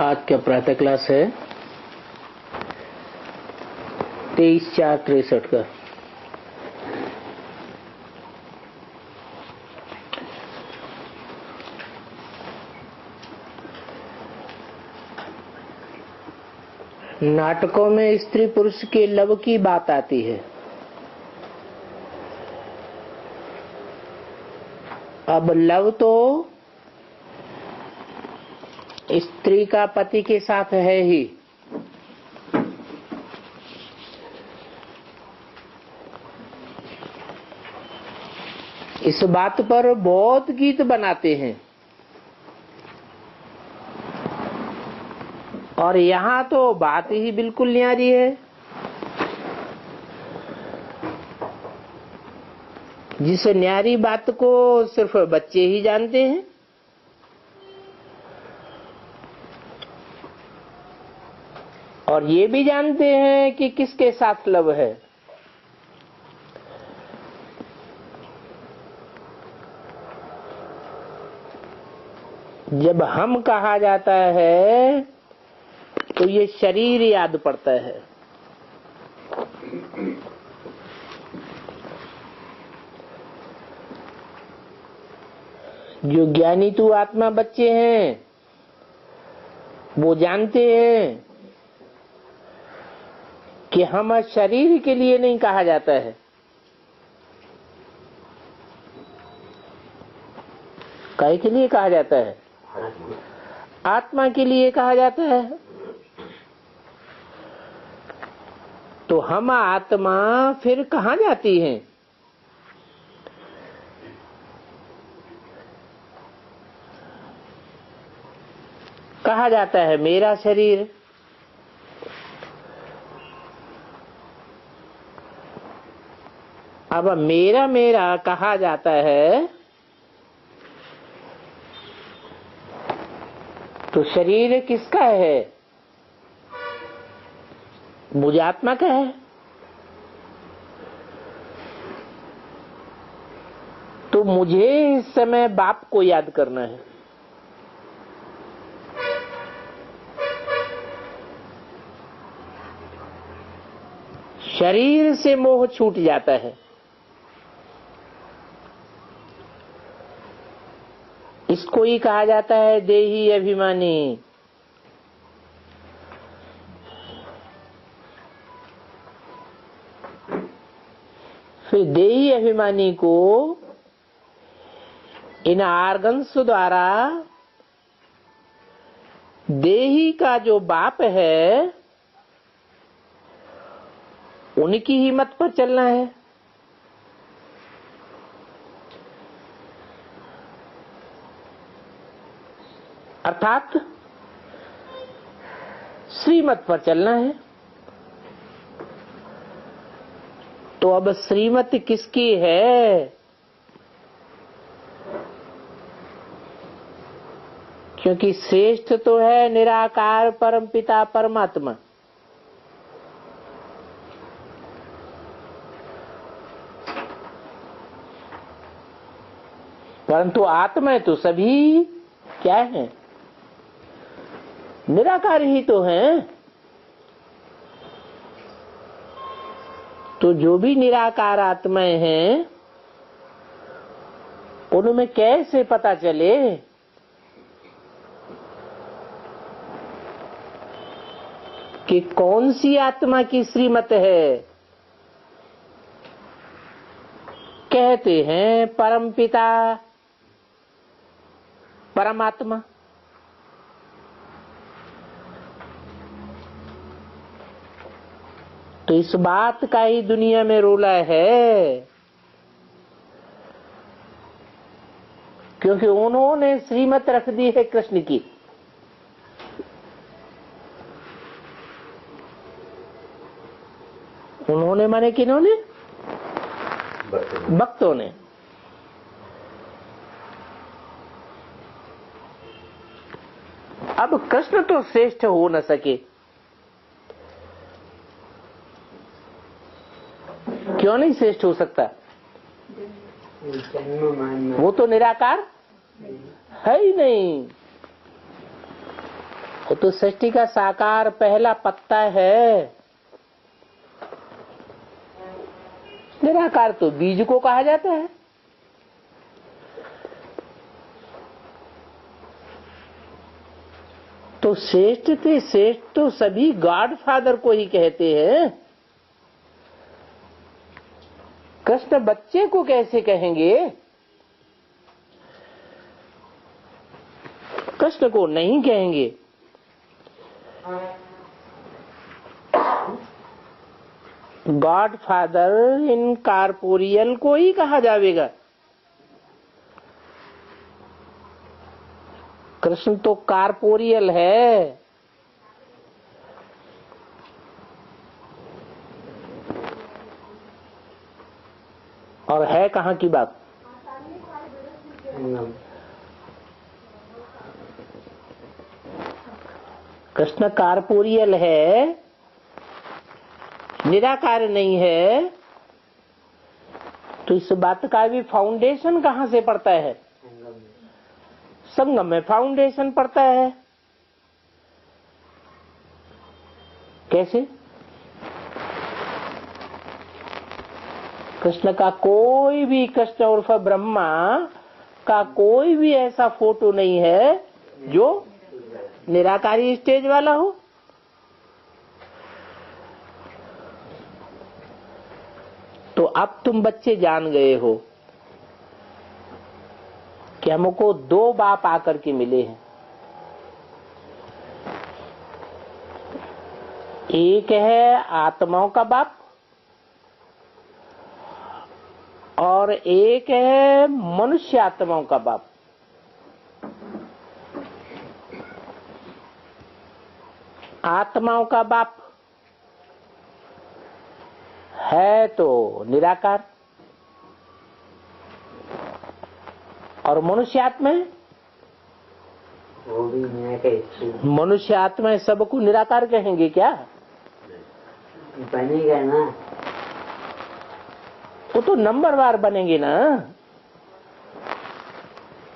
आज का प्रातः क्लास है 23/4/63 का। नाटकों में स्त्री पुरुष के लव की बात आती है। अब लव तो स्त्री का पति के साथ है ही, इस बात पर बहुत गीत बनाते हैं और यहाँ तो बात ही बिल्कुल न्यारी है। जिस न्यारी बात को सिर्फ बच्चे ही जानते हैं। और ये भी जानते हैं कि किसके साथ लव है। जब हम कहा जाता है तो ये शरीर याद पड़ता है। जो ज्ञानी तू आत्मा बच्चे हैं वो जानते हैं कि हम शरीर के लिए नहीं कहा जाता है, काय के लिए कहा जाता है? आत्मा के लिए कहा जाता है। तो हम आत्मा फिर कहाँ जाती हैं? कहा जाता है मेरा शरीर। अब मेरा मेरा कहा जाता है तो शरीर किसका है? मुझे आत्मा का है। तो मुझे इस समय बाप को याद करना है। शरीर से मोह छूट जाता है। इसको ही कहा जाता है देही अभिमानी। फिर देही अभिमानी को इन आर्गन्स द्वारा देही का जो बाप है उनकी ही मत पर चलना है। अर्थात श्रीमत पर चलना है। तो अब श्रीमत किसकी है? क्योंकि श्रेष्ठ तो है निराकार परमपिता परमात्मा। परंतु आत्मा तो सभी क्या है? निराकार ही तो है। तो जो भी निराकार आत्माएं हैं उनमें कैसे पता चले कि कौन सी आत्मा की श्रीमत है? कहते हैं परमपिता परमात्मा। तो इस बात का ही दुनिया में रोला है, क्योंकि उन्होंने श्रीमत रख दी है कृष्ण की। उन्होंने माने किन्होंने? भक्तों ने। अब कृष्ण तो श्रेष्ठ हो न सके। क्यों नहीं श्रेष्ठ हो सकता? वो तो निराकार है ही नहीं। वो तो सृष्टि का साकार पहला पत्ता है। निराकार तो बीज को कहा जाता है। तो श्रेष्ठ से श्रेष्ठ तो सभी गॉड फादर को ही कहते हैं। कृष्ण बच्चे को कैसे कहेंगे? कृष्ण को नहीं कहेंगे। गॉड फादर इन कारपोरियल को ही कहा जाएगा। कृष्ण तो कारपोरियल है। और है कहाँ की बात? कृष्ण कारपोरियल है, निराकार नहीं है। तो इस बात का भी फाउंडेशन कहाँ से पड़ता है? संगम में फाउंडेशन पड़ता है। कैसे? कृष्ण का कोई भी, कृष्ण उर्फ ब्रह्मा का कोई भी ऐसा फोटो नहीं है जो निराकारी स्टेज वाला हो। तो अब तुम बच्चे जान गए हो कि हमको दो बाप आकर के मिले हैं। एक है आत्माओं का बाप और एक है मनुष्य आत्माओं का बाप। आत्माओं का बाप है तो निराकार, और मनुष्य आत्मा वो भी निराकार। मनुष्य आत्मा सबको निराकार कहेंगे क्या? बनेगा ना, वो तो नंबरवार बनेंगे ना।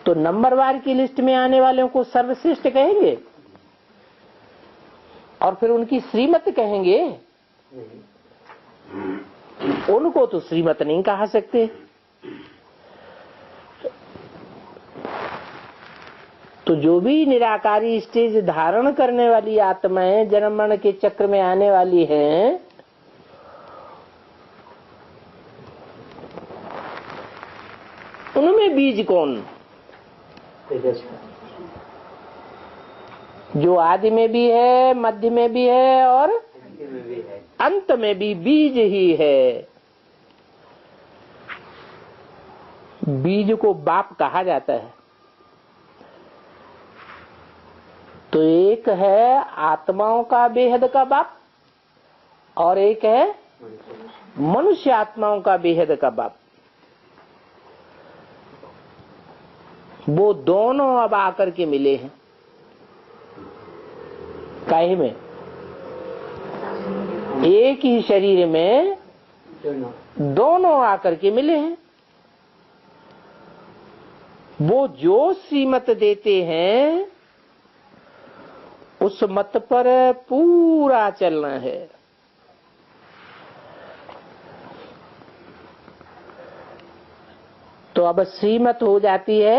तो नंबरवार की लिस्ट में आने वालों को सर्वश्रेष्ठ कहेंगे और फिर उनकी श्रीमत कहेंगे। उनको तो श्रीमत नहीं कहा सकते। तो जो भी निराकारी स्टेज धारण करने वाली आत्माएं जन्म मरण के चक्र में आने वाली हैं, उनमें बीज कौन? जो आदि में भी है, मध्य में भी है और अंत में भी बीज ही है। बीज को बाप कहा जाता है। तो एक है आत्माओं का बेहद का बाप और एक है मनुष्य आत्माओं का बेहद का बाप। वो दोनों अब आकर के मिले हैं। काहे में? एक ही शरीर में दोनों आकर के मिले हैं। वो जो श्रीमत देते हैं उस मत पर पूरा चलना है। तो अब श्रीमत हो जाती है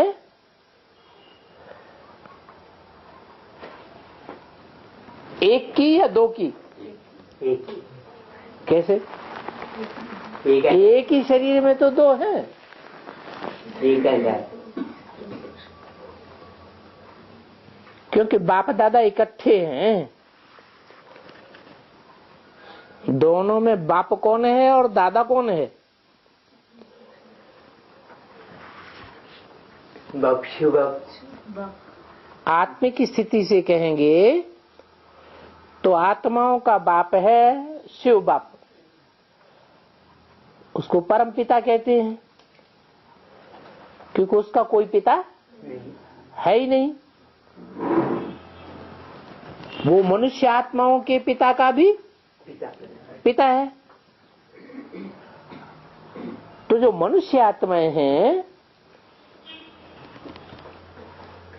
एक की या दो की? एक ही। कैसे? एक ही शरीर में तो दो हैं। क्योंकि बाप दादा इकट्ठे हैं। दोनों में बाप कौन है और दादा कौन है? आत्मिक स्थिति से कहेंगे तो आत्माओं का बाप है शिव बाप। उसको परम पिता कहते हैं क्योंकि उसका कोई पिता है ही नहीं। वो मनुष्य आत्माओं के पिता का भी पिता है। तो जो मनुष्य आत्माएं हैं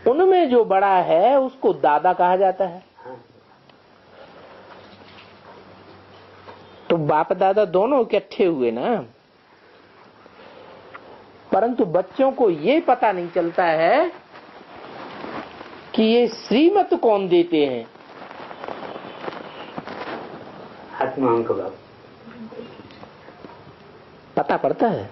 उनमें जो बड़ा है उसको दादा कहा जाता है। बाप दादा दोनों इकट्ठे हुए ना, परंतु बच्चों को ये पता नहीं चलता है कि ये श्रीमत कौन देते हैं। आत्माओं का बाप पता पड़ता है,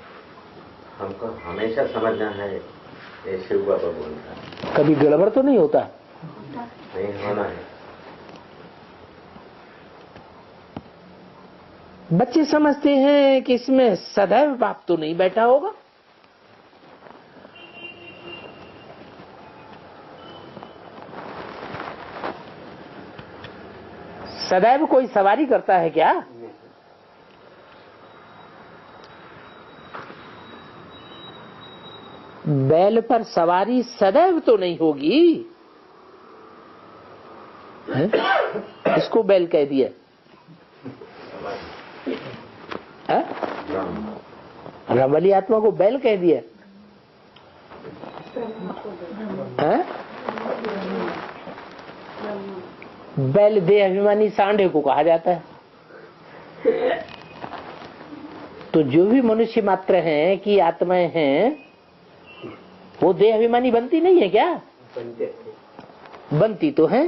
हमको हमेशा समझना है ये शिव बाबा बोल रहा है, कभी गड़बड़ तो नहीं होता। नहीं होना है। बच्चे समझते हैं कि इसमें सदैव बाप तो नहीं बैठा होगा। सदैव कोई सवारी करता है क्या? बैल पर सवारी सदैव तो नहीं होगी है? इसको बैल कह दिया है? रमली आत्मा को बैल कह दिया है? बैल देह अभिमानी सांडे को कहा जाता है। तो जो भी मनुष्य मात्र हैं कि आत्माएं हैं, वो देह अभिमानी बनती नहीं है क्या? बनती तो है।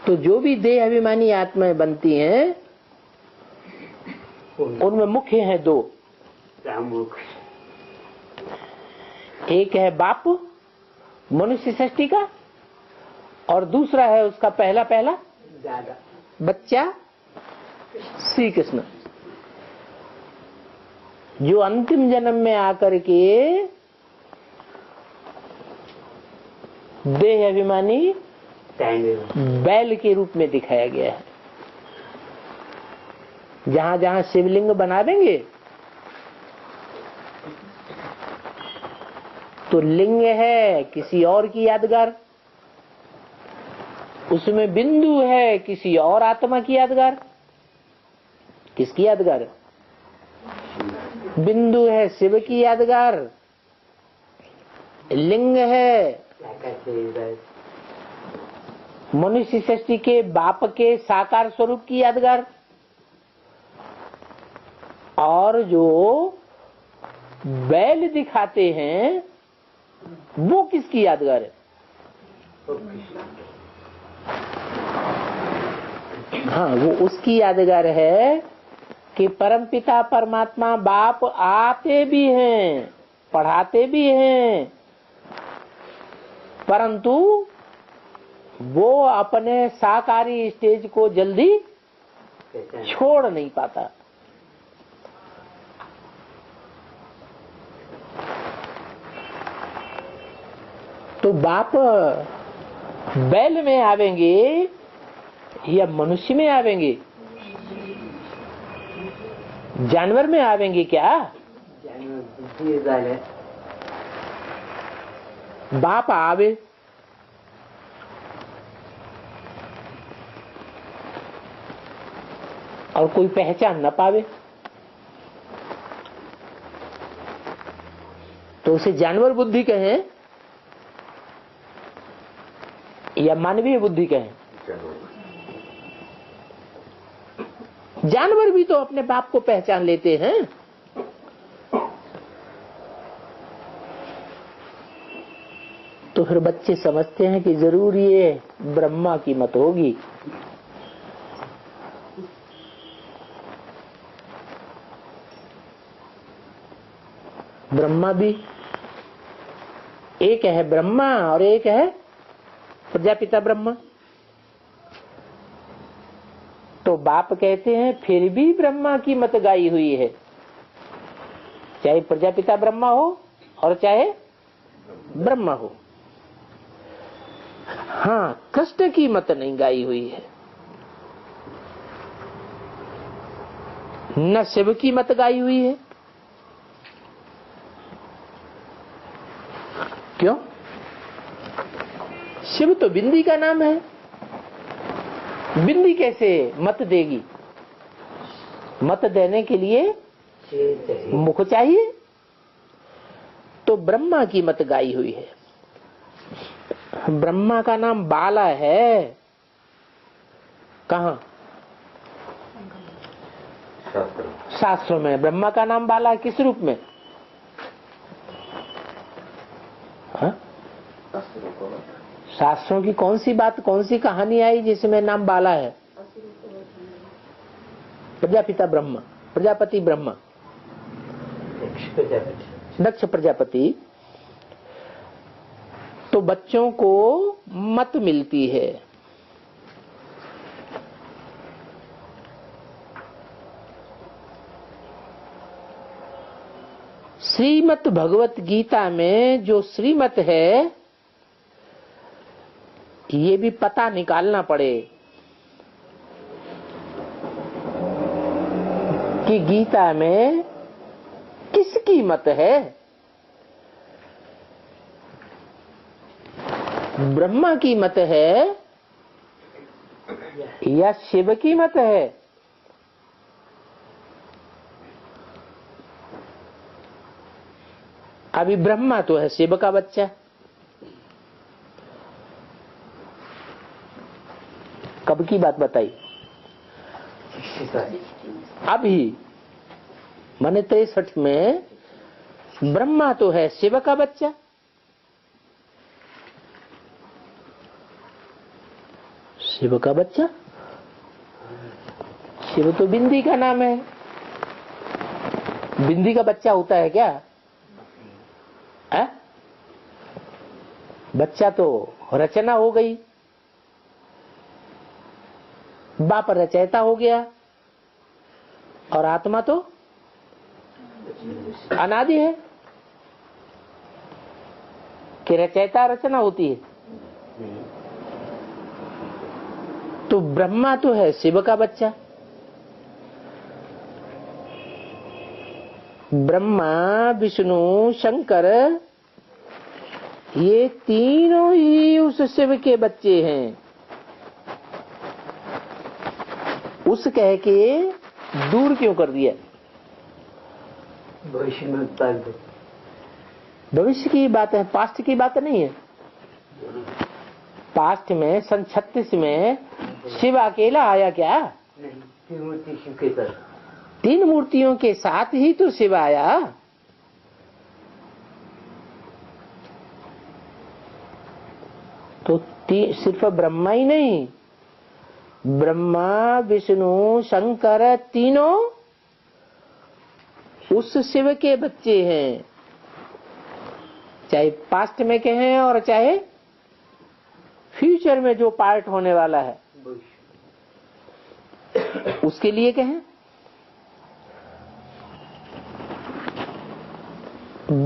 तो जो भी देह अभिमानी आत्माएं बनती हैं, उनमें मुख्य है दो। एक है बाप मनुष्य सृष्टि का, और दूसरा है उसका पहला दादा बच्चा श्री कृष्ण, जो अंतिम जन्म में आकर के देह अभिमानी बैल के रूप में दिखाया गया है। जहां जहां शिवलिंग बना देंगे तो लिंग है किसी और की यादगार, उसमें बिंदु है किसी और आत्मा की यादगार। किसकी यादगार? बिंदु है शिव की यादगार, लिंग है मनुष्य सृष्टि के बाप के साकार स्वरूप की यादगार, और जो बैल दिखाते हैं वो किसकी यादगार है? हाँ, वो उसकी यादगार है कि परमपिता परमात्मा बाप आते भी हैं, पढ़ाते भी हैं, परंतु वो अपने साकारी स्टेज को जल्दी छोड़ नहीं पाता। तो बाप बैल में आवेंगे या मनुष्य में आवेंगे? जानवर में आवेंगे क्या? बाप आवे और कोई पहचान न पावे तो उसे जानवर बुद्धि कहें या मानवीय बुद्धि कहें? जानवर भी तो अपने बाप को पहचान लेते हैं। तो फिर बच्चे समझते हैं कि जरूर ये ब्रह्मा की मत होगी। ब्रह्मा भी एक है, ब्रह्मा, और एक है प्रजापिता ब्रह्मा। तो बाप कहते हैं फिर भी ब्रह्मा की मत गाई हुई है, चाहे प्रजापिता ब्रह्मा हो और चाहे ब्रह्मा हो। हाँ, कृष्ण की मत नहीं गाई हुई है, न शिव की मत गाई हुई है। क्यों? शिव तो बिंदी का नाम है, बिंदी कैसे मत देगी? मत देने के लिए मुख चाहिए। तो ब्रह्मा की मत गाई हुई है। ब्रह्मा का नाम बाला है। कहाँ? शास्त्र शास्त्रों में ब्रह्मा का नाम बाला है किस रूप में? हाँ? शास्त्रों की कौन सी बात, कौन सी कहानी आई जिसमें नाम बाला है? प्रजापिता ब्रह्मा, प्रजापति ब्रह्मा, दक्ष प्रजापति। तो बच्चों को मत मिलती है। श्रीमद् भगवत गीता में जो श्रीमत है ये भी पता निकालना पड़े कि गीता में किसकी मत है। ब्रह्मा की मत है या शिव की मत है? अभी ब्रह्मा तो है शिव का बच्चा, कब की बात बताई? अभी माने 63 में ब्रह्मा तो है शिव का बच्चा। शिव का बच्चा, शिव तो बिंदी का नाम है। बिंदी का बच्चा होता है क्या? है? बच्चा तो रचना हो गई, बाप रचयिता हो गया और आत्मा तो अनादि है कि रचयिता रचना होती है। तो ब्रह्मा तो है शिव का बच्चा। ब्रह्मा, विष्णु, शंकर ये तीनों ही उस शिव के बच्चे हैं। उस कह के दूर क्यों कर दिया? भविष्य में उत्तर दो। भविष्य की बात है, पास्ट की बात नहीं है। पास्ट में सन 36 में शिव अकेला आया क्या? नहीं, तीन मूर्ति शिव के साथ, 3 मूर्तियों के साथ ही तो शिव आया। तो सिर्फ ब्रह्मा ही नहीं, ब्रह्मा, विष्णु, शंकर तीनों उस शिव के बच्चे हैं, चाहे पास्ट में कहें और चाहे फ्यूचर में जो पार्ट होने वाला है उसके लिए कहें।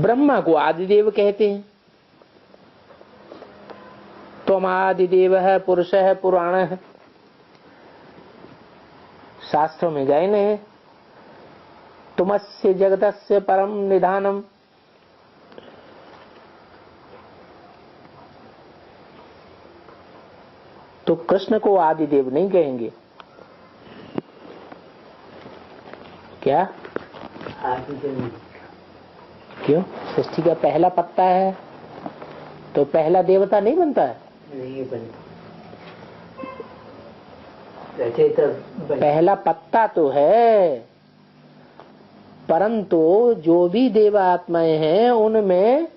ब्रह्मा को आदिदेव कहते हैं। त्वम आदिदेव है, पुरुष है, पुराण है, शास्त्रों में गायन है। तुमस्य जगतस्य परम निधानम। तो कृष्ण को आदिदेव नहीं कहेंगे क्या? आदिदेव क्यों? सृष्टि का पहला पत्ता है तो पहला देवता नहीं बनता है? नहीं बनता, रचयिता पहला पत्ता तो है, परंतु जो भी देवात्माएं हैं उनमें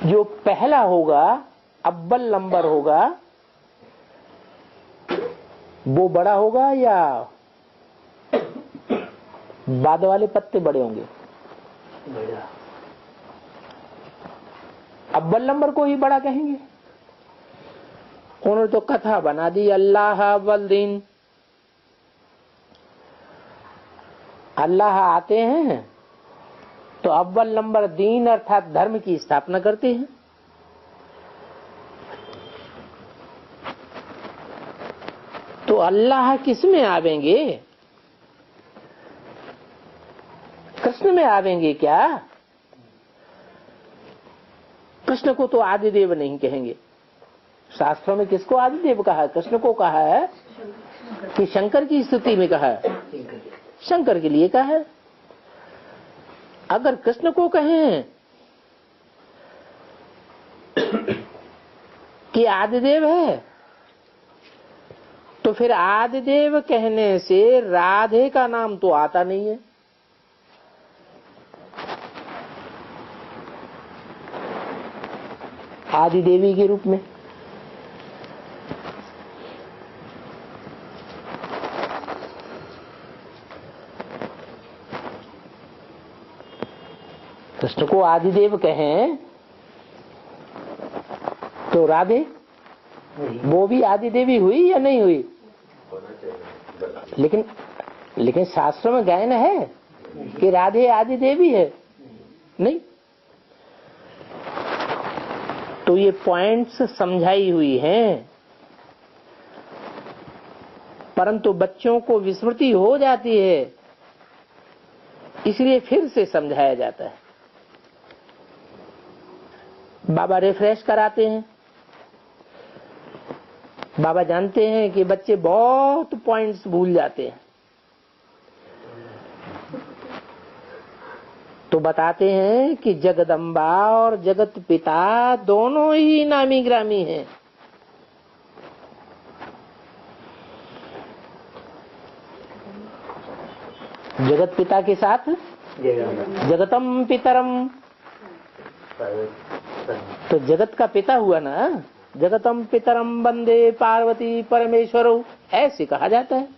जो पहला होगा, अव्वल नंबर होगा, वो बड़ा होगा या बाद वाले पत्ते बड़े होंगे? बड़ा। अव्वल नंबर को ही बड़ा कहेंगे। उन्होंने तो कथा बना दी, अल्लाह अव्वल दिन। अल्लाह आते हैं तो अव्वल नंबर दीन अर्थात धर्म की स्थापना करते हैं। तो अल्लाह किस में आवेंगे? कृष्ण में आवेंगे क्या? कृष्ण को तो आदिदेव नहीं कहेंगे। शास्त्रों में किसको आदिदेव कहा है? कृष्ण को कहा है कि शंकर की स्तुति में कहा है? शंकर के लिए कहा है। अगर कृष्ण को कहें कि आदिदेव है तो तो फिर आदिदेव कहने से राधे का नाम तो आता नहीं है। आदि देवी के रूप में कृष्ण को आदिदेव कहें तो राधे वो भी आदि देवी हुई या नहीं हुई? होना चाहिए। लेकिन शास्त्रों में गायन है कि राधे आदि देवी है, नहीं। तो ये पॉइंट्स समझाई हुई हैं, परंतु बच्चों को विस्मृति हो जाती है, इसलिए फिर से समझाया जाता है। बाबा रिफ्रेश कराते हैं। बाबा जानते हैं कि बच्चे बहुत पॉइंट्स भूल जाते हैं, तो बताते हैं कि जगदम्बा और जगत पिता दोनों ही नामी ग्रामी हैं। जगत पिता के साथ जगतम पितरम, तो जगत का पिता हुआ ना, जगतम पितरम वंदे पार्वती परमेश्वरो, ऐसे कहा जाता है।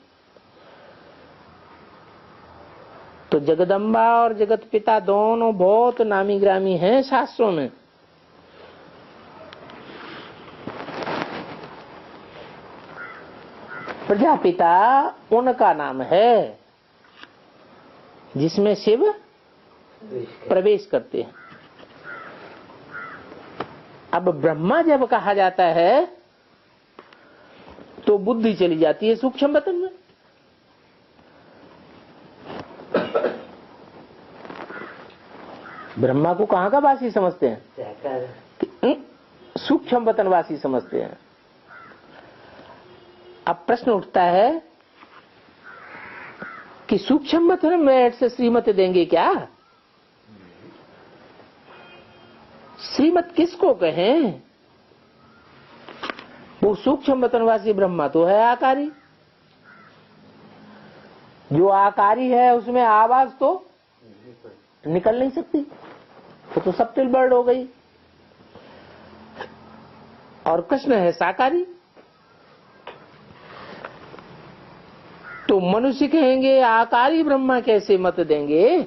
तो जगदम्बा और जगत पिता दोनों बहुत नामी ग्रामी हैं शास्त्रों में। प्रजापिता उनका नाम है जिसमें शिव प्रवेश करते हैं। अब ब्रह्मा जब कहा जाता है तो बुद्धि चली जाती है सूक्ष्म वतन में। ब्रह्मा को कहाँ का वासी समझते हैं? सूक्ष्म वतन वासी समझते हैं। अब प्रश्न उठता है कि सूक्ष्म वतन में से श्रीमत देंगे क्या? श्रीमत किसको कहें? वो सूक्ष्म वतनवासी ब्रह्मा तो है आकारी। जो आकारी है उसमें आवाज तो निकल नहीं सकती, वो तो सब्टिल वर्ड हो गई। और कृष्ण है साकारी। तो मनुष्य कहेंगे आकारी ब्रह्मा कैसे मत देंगे?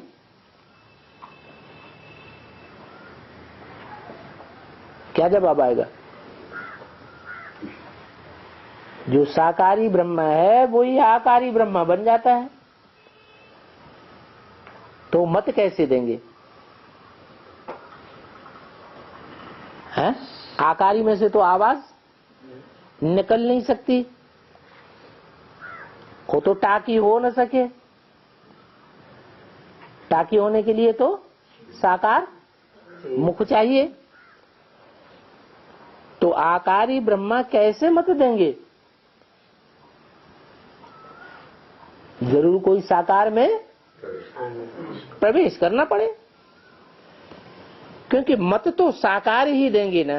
क्या जवाब आएगा? जो साकारी ब्रह्मा है वही आकारी ब्रह्मा बन जाता है, तो मत कैसे देंगे? है? आकारी में से तो आवाज निकल नहीं सकती, वो तो टाकी हो न सके। टाकी होने के लिए तो साकार मुख चाहिए। तो आकारी ब्रह्मा कैसे मत देंगे? जरूर कोई साकार में प्रवेश करना पड़े, क्योंकि मत तो साकार ही देंगे ना।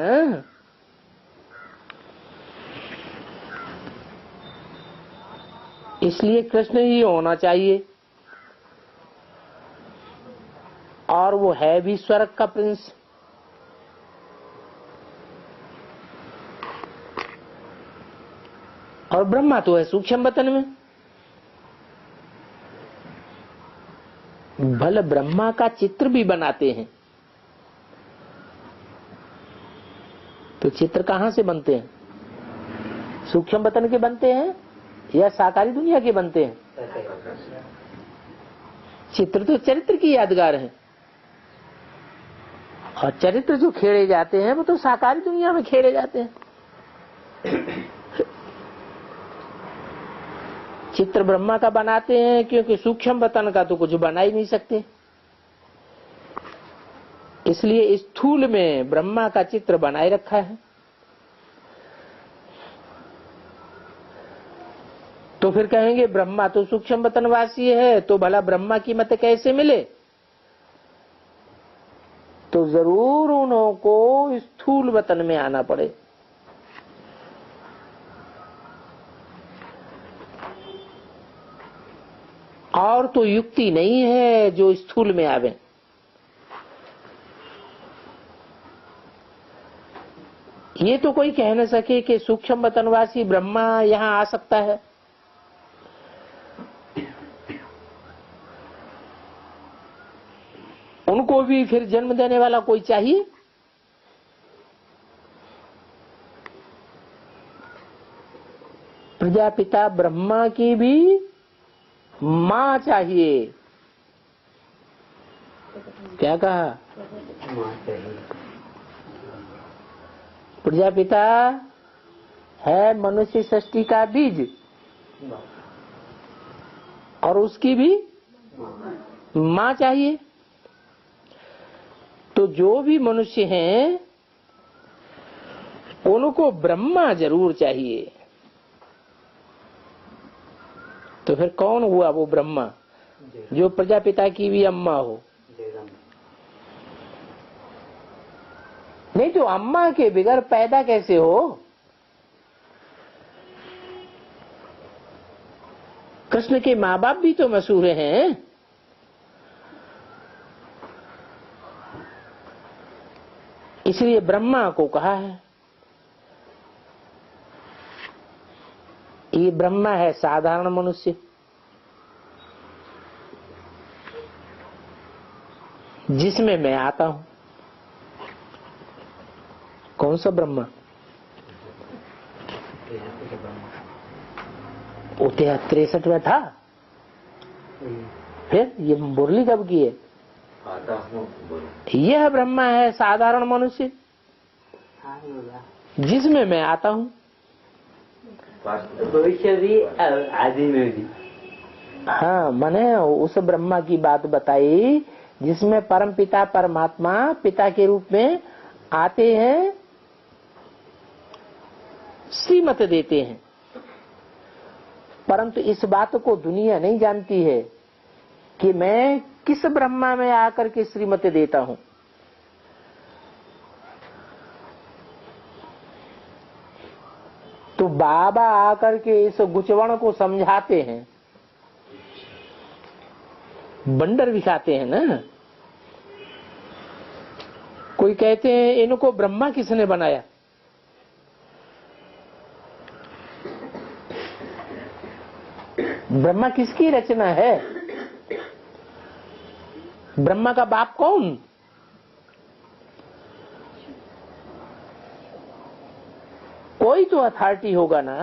इसलिए कृष्ण ही होना चाहिए, और वो है भी स्वर्ग का प्रिंस। और ब्रह्मा तो है सूक्ष्म वतन में। भले ब्रह्मा का चित्र भी बनाते हैं, तो चित्र कहां से बनते हैं? सूक्ष्म वतन के बनते हैं या साकारी दुनिया के बनते हैं? चित्र तो चरित्र की यादगार है, और चरित्र जो खेड़े जाते हैं वो तो साकारी दुनिया में खेड़े जाते हैं। चित्र ब्रह्मा का बनाते हैं क्योंकि सूक्ष्म वतन का तो कुछ बना ही नहीं सकते, इसलिए स्थूल में ब्रह्मा का चित्र बनाए रखा है। तो फिर कहेंगे ब्रह्मा तो सूक्ष्म वतनवासी है, तो भला ब्रह्मा की मत कैसे मिले? तो जरूर उन्हों को स्थूल वतन में आना पड़े। और तो युक्ति नहीं है जो स्थूल में आवे। ये तो कोई कह न सके कि सूक्ष्म वतनवासी ब्रह्मा यहां आ सकता है। उनको भी फिर जन्म देने वाला कोई चाहिए। प्रजापिता ब्रह्मा की भी मां चाहिए। क्या कहा? मां चाहिए। प्रजापिता है मनुष्य सृष्टि का बीज और उसकी भी मां चाहिए। तो जो भी मनुष्य हैं उनको ब्रह्मा जरूर चाहिए। तो फिर कौन हुआ वो ब्रह्मा जो प्रजापिता की भी अम्मा हो? नहीं तो अम्मा के बगैर पैदा कैसे हो? कृष्ण के माँ बाप भी तो मशहूर हैं। इसलिए ब्रह्मा को कहा है। ये ब्रह्मा है साधारण मनुष्य, जिसमें मैं आता हूं। कौन सा ब्रह्मा? वो 63 में था। फिर ये मुरली कब की है? आता हूँ। यह ब्रह्मा है साधारण मनुष्य, जिसमें मैं आता हूँ। भविष्य भी आदि में भी। हाँ, मैंने उस ब्रह्मा की बात बताई जिसमें परम पिता परमात्मा पिता के रूप में आते हैं, श्रीमत देते हैं। परंतु इस बात को दुनिया नहीं जानती है कि मैं किस ब्रह्मा में आकर के श्रीमत देता हूं। तो बाबा आकर के इस गुचवण को समझाते हैं, बंडर दिखाते हैं ना। कोई कहते हैं इनको ब्रह्मा किसने बनाया? ब्रह्मा किसकी रचना है? ब्रह्मा का बाप कौन? कोई तो अथॉरिटी होगा ना।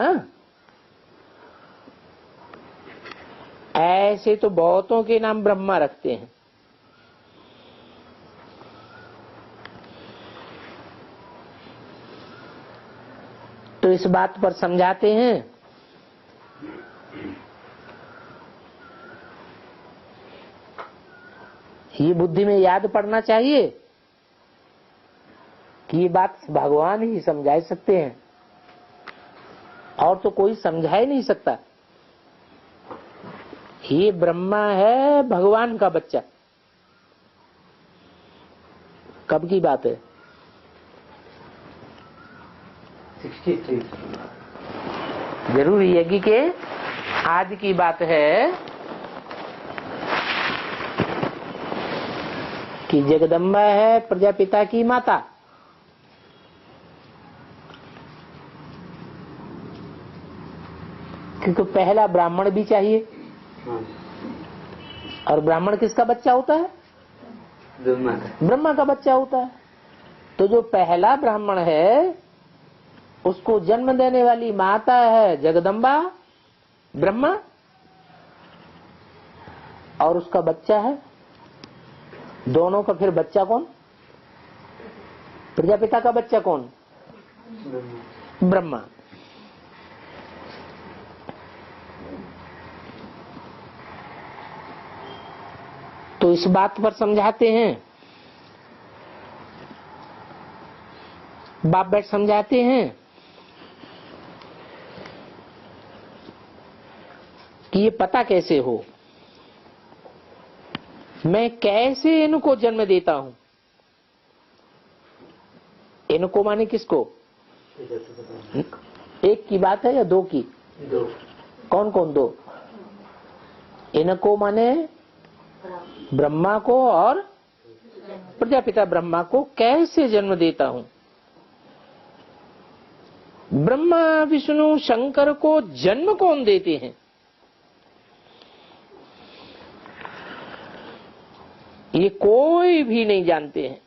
ऐसे तो बहुतों के नाम ब्रह्मा रखते हैं। तो इस बात पर समझाते हैं ये बुद्धि में याद पड़ना चाहिए कि ये बात भगवान ही समझा सकते हैं और तो कोई समझा ही नहीं सकता। ये ब्रह्मा है भगवान का बच्चा। कब की बात है? 63 जरूर यज्ञ के आज की बात है कि जगदम्बा है प्रजापिता की माता। क्योंकि पहला ब्राह्मण भी चाहिए। और ब्राह्मण किसका बच्चा होता है? ब्रह्मा का बच्चा होता है। तो जो पहला ब्राह्मण है उसको जन्म देने वाली माता है जगदम्बा ब्रह्मा, और उसका बच्चा है। दोनों का फिर बच्चा कौन? प्रजापिता का बच्चा कौन? ब्रह्मा। तो इस बात पर समझाते हैं, बाप बैठ समझाते हैं कि ये पता कैसे हो, मैं कैसे इनको जन्म देता हूं। इनको माने किसको? एक की बात है या दो की? दो। कौन कौन दो? इनको माने ब्रह्मा को और प्रजापिता ब्रह्मा को कैसे जन्म देता हूं। ब्रह्मा विष्णु शंकर को जन्म कौन देते हैं? ये कोई भी नहीं जानते हैं।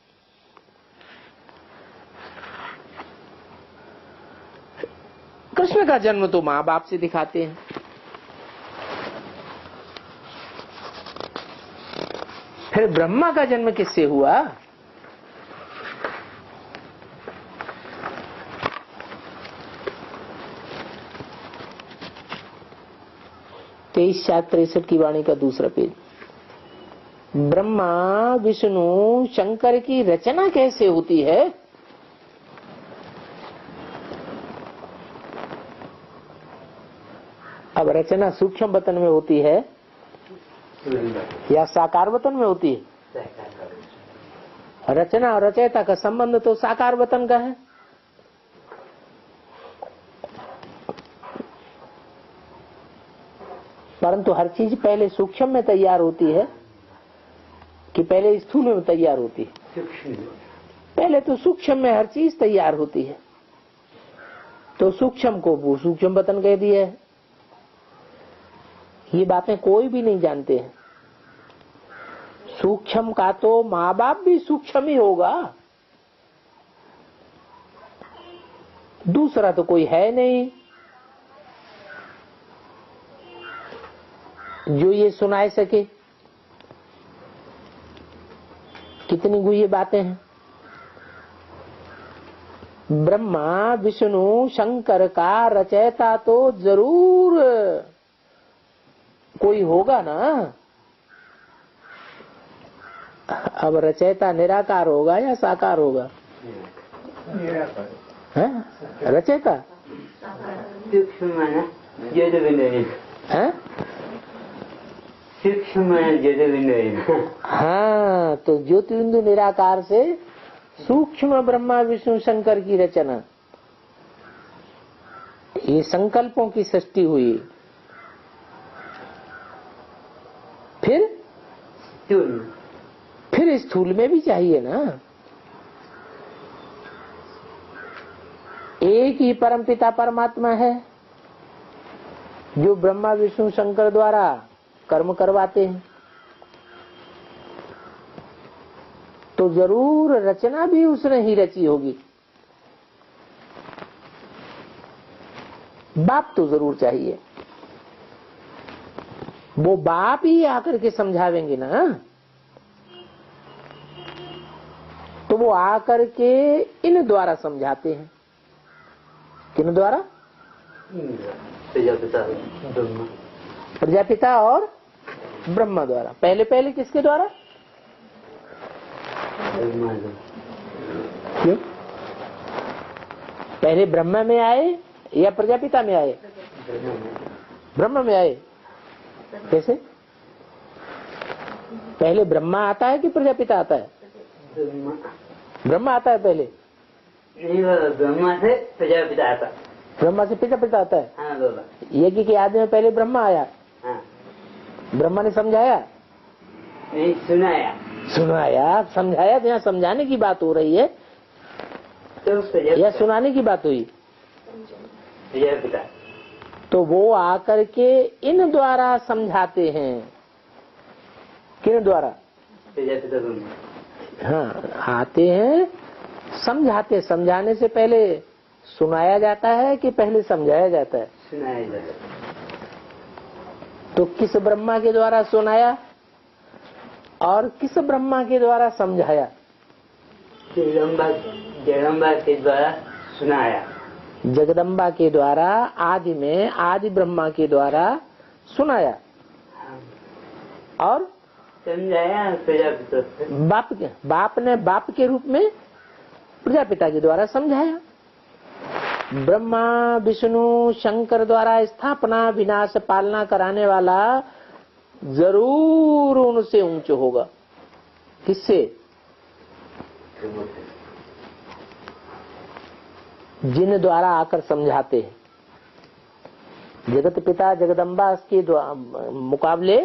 कृष्ण का जन्म तो माँ बाप से दिखाते हैं। फिर ब्रह्मा का जन्म किससे हुआ? तेईस 63 की वाणी का दूसरा पेज। ब्रह्मा विष्णु शंकर की रचना कैसे होती है? अब रचना सूक्ष्म वतन में होती है या साकार वतन में होती है? रचना और रचयिता का संबंध तो साकार वतन का है। परंतु हर चीज पहले सूक्ष्म में तैयार होती है कि पहले स्थूल में तैयार होती है? पहले तो सूक्ष्म में हर चीज तैयार होती है। तो सूक्ष्म को वो सूक्ष्म वतन कह दिया है। ये बातें कोई भी नहीं जानते हैं। सूक्ष्म का तो माँ बाप भी सूक्ष्म ही होगा, दूसरा तो कोई है नहीं जो ये सुनाए सके। कितनी गुह्य बातें हैं। ब्रह्मा विष्णु शंकर का रचयिता तो जरूर कोई होगा ना। अब रचयिता निराकार होगा या साकार होगा? है रचयिता सूक्ष्म है, सूक्ष्म ज्योतिर्बिंदु। हाँ, तो ज्योतिर्बिंदु निराकार से सूक्ष्म ब्रह्मा विष्णु शंकर की रचना, ये संकल्पों की सृष्टि हुई। फिर स्थूल में भी चाहिए ना। एक ही परमपिता परमात्मा है जो ब्रह्मा विष्णु शंकर द्वारा कर्म करवाते हैं, तो जरूर रचना भी उसने ही रची होगी। बाप तो जरूर चाहिए। वो बाप ही आकर के समझावेंगे ना। तो वो आकर के इन द्वारा समझाते हैं। किन द्वारा? प्रजापिता और ब्रह्मा द्वारा। पहले किसके द्वारा? क्यों? पहले ब्रह्मा में आए या प्रजापिता में आए? ब्रह्मा में आए। कैसे? पहले ब्रह्मा आता है कि प्रजापिता आता है? ब्रह्मा आता है पहले। ब्रह्मा से प्रजापिता आता। ब्रह्मा से प्रजापिता आता है। हाँ बाबा। यज्ञ के आदि में पहले ब्रह्मा आया। हाँ। ब्रह्मा ने समझाया नहीं, सुनाया। समझाया। तो यहाँ समझाने की बात हो रही है तो या सुनाने की बात हुई? प्रजापिता। तो वो आकर के इन द्वारा समझाते हैं। किन द्वारा? प्रजापिता ब्रह्मा। हाँ, आते हैं समझाते। समझाने से पहले सुनाया जाता है कि पहले समझाया जाता है? सुनाया जाता है। तो किस ब्रह्मा के द्वारा सुनाया और किस ब्रह्मा के द्वारा समझाया? जगदम्बा के द्वारा सुनाया। जगदम्बा के द्वारा आदि में आदि ब्रह्मा के द्वारा सुनाया और समझाया प्रजापिता। बाप ने बाप के रूप में प्रजापिता के द्वारा समझाया। ब्रह्मा विष्णु शंकर द्वारा स्थापना विनाश पालना कराने वाला जरूर उनसे ऊंच होगा। किससे? जिन द्वारा आकर समझाते हैं। जगत पिता जगदम्बा के मुकाबले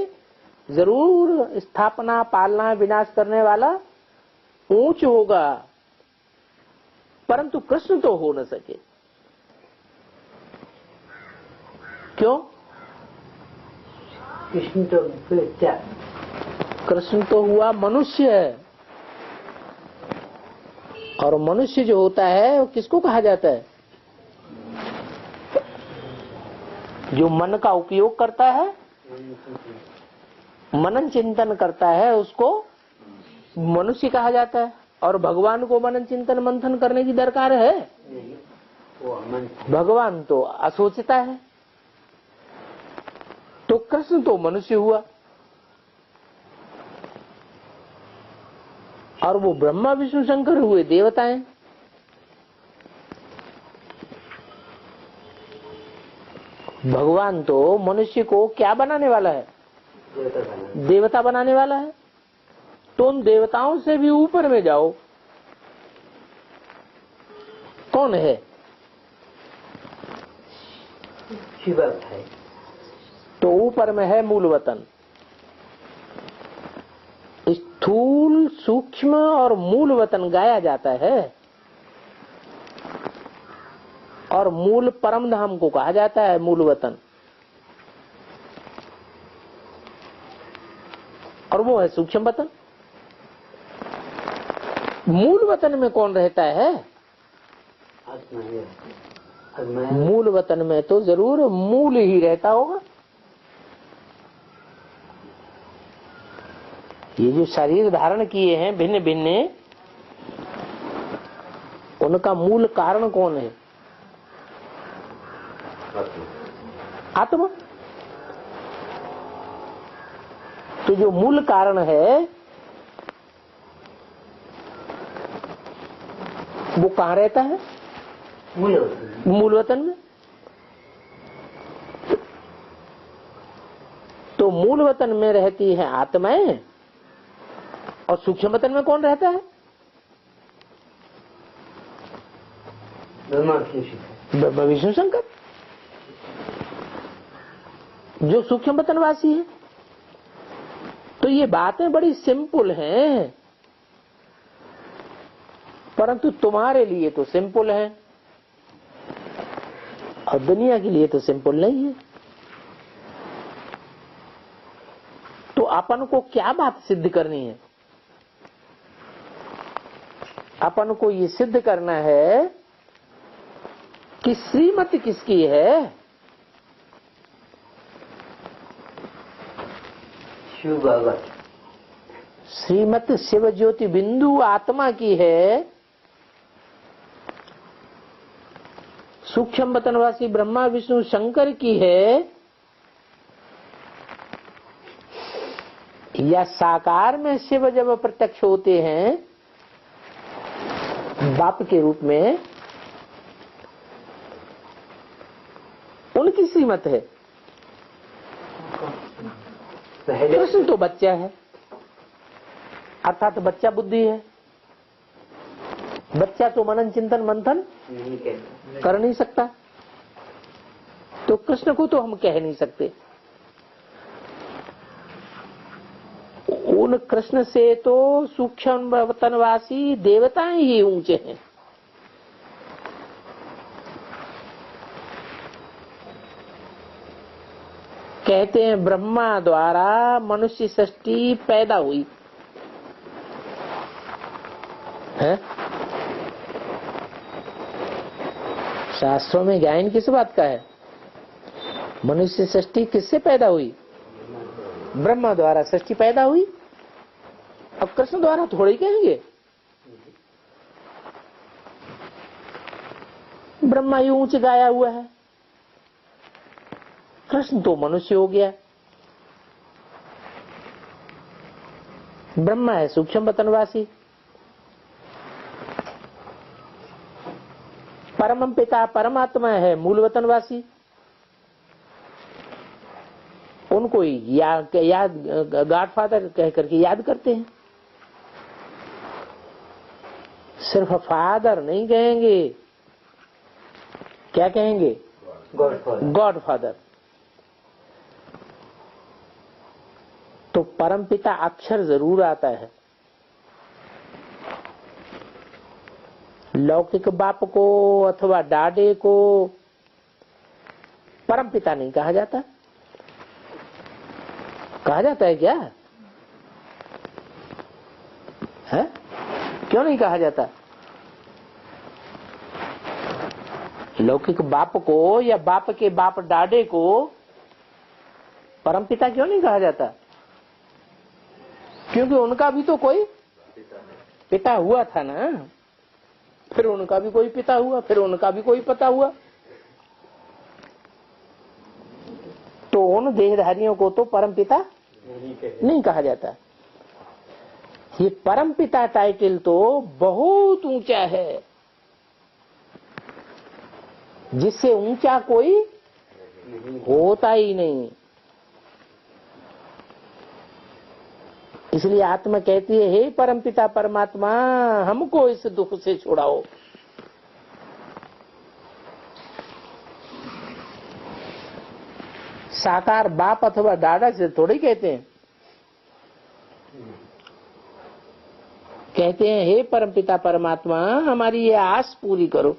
जरूर स्थापना पालना विनाश करने वाला ऊंच होगा, परंतु कृष्ण तो हो न सके। क्यों? कृष्ण तो क्या? कृष्ण तो हुआ मनुष्य, और मनुष्य जो होता है वो किसको कहा जाता है? जो मन का उपयोग करता है, मनन चिंतन करता है, उसको मनुष्य कहा जाता है। और भगवान को मनन चिंतन मंथन करने की दरकार है? भगवान तो असोचता है। तो कृष्ण तो मनुष्य हुआ, और वो ब्रह्मा विष्णु शंकर हुए देवताएं। भगवान तो मनुष्य को क्या बनाने वाला है? देवता बनाने वाला है। तो उन देवताओं से भी ऊपर में जाओ, कौन है? शिव है। तो ऊपर में है मूल वतन। स्थूल सूक्ष्म और मूल वतन गाया जाता है, और मूल परम धाम को कहा जाता है मूल वतन, और वो है सूक्ष्म वतन। मूल वतन में कौन रहता है? मूल वतन में तो जरूर मूल ही रहता होगा। ये जो शरीर धारण किए हैं भिन्न भिन्न, उनका मूल कारण कौन है? आत्मा। तो जो मूल कारण है वो कहाँ रहता है? मूल वतन में। तो मूल वतन में रहती है आत्माएं, और सूक्ष्म वतन में कौन रहता है? ब्रह्मा विष्णु शंकर, जो सूक्ष्म वतनवासी है। तो ये बातें बड़ी सिंपल हैं, परंतु तुम्हारे लिए तो सिंपल है, और दुनिया के लिए तो सिंपल नहीं है। तो अपन को क्या बात सिद्ध करनी है? अपन को ये सिद्ध करना है कि श्रीमत किसकी है? शिव बाबा। श्रीमत शिव ज्योति बिंदु आत्मा की है। सूक्ष्म वतनवासी ब्रह्मा विष्णु शंकर की है, या साकार में शिव जब प्रत्यक्ष होते हैं बाप के रूप में, उनकी श्रीमत है। कृष्ण तो बच्चा है, अर्थात बच्चा बुद्धि है। बच्चा तो मनन चिंतन मंथन कर नहीं सकता, तो कृष्ण को तो हम कह नहीं सकते। उन कृष्ण से तो सूक्ष्म वतनवासी देवताएं ही ऊंचे हैं। कहते हैं ब्रह्मा द्वारा मनुष्य सृष्टि पैदा हुई है। शास्त्रों में ज्ञान किस बात का है? मनुष्य सृष्टि किससे पैदा हुई? ब्रह्मा द्वारा सृष्टि पैदा हुई। अब कृष्ण द्वारा थोड़ी कहेंगे। ब्रह्मा ही ऊंच गाया हुआ है, कृष्ण तो मनुष्य हो गया। ब्रह्मा है सूक्ष्म वतनवासी, परम पिता परमात्मा है मूल वतनवासी। उनको याद गॉडफादर कह करके याद करते हैं। सिर्फ फादर नहीं कहेंगे, क्या कहेंगे? गॉडफादर। तो परमपिता अक्षर जरूर आता है। लौकिक बाप को अथवा डाडे को परमपिता नहीं कहा जाता। कहा जाता है क्या है? क्यों नहीं कहा जाता? लौकिक बाप को या बाप के बाप डाडे को परमपिता क्यों नहीं कहा जाता? क्योंकि उनका भी तो कोई पिता हुआ था ना, फिर उनका भी कोई पिता हुआ, फिर उनका भी कोई पिता हुआ। तो उन देहधारियों को तो परमपिता नहीं कहा जाता। ये परमपिता टाइटल तो बहुत ऊंचा है, जिससे ऊंचा कोई होता ही नहीं। इसलिए आत्मा कहती है, हे परमपिता परमात्मा, हमको इस दुख से छुड़ाओ। साकार बाप अथवा दादा से थोड़ी कहते हैं। कहते हैं, हे परमपिता परमात्मा, हमारी ये आस पूरी करो।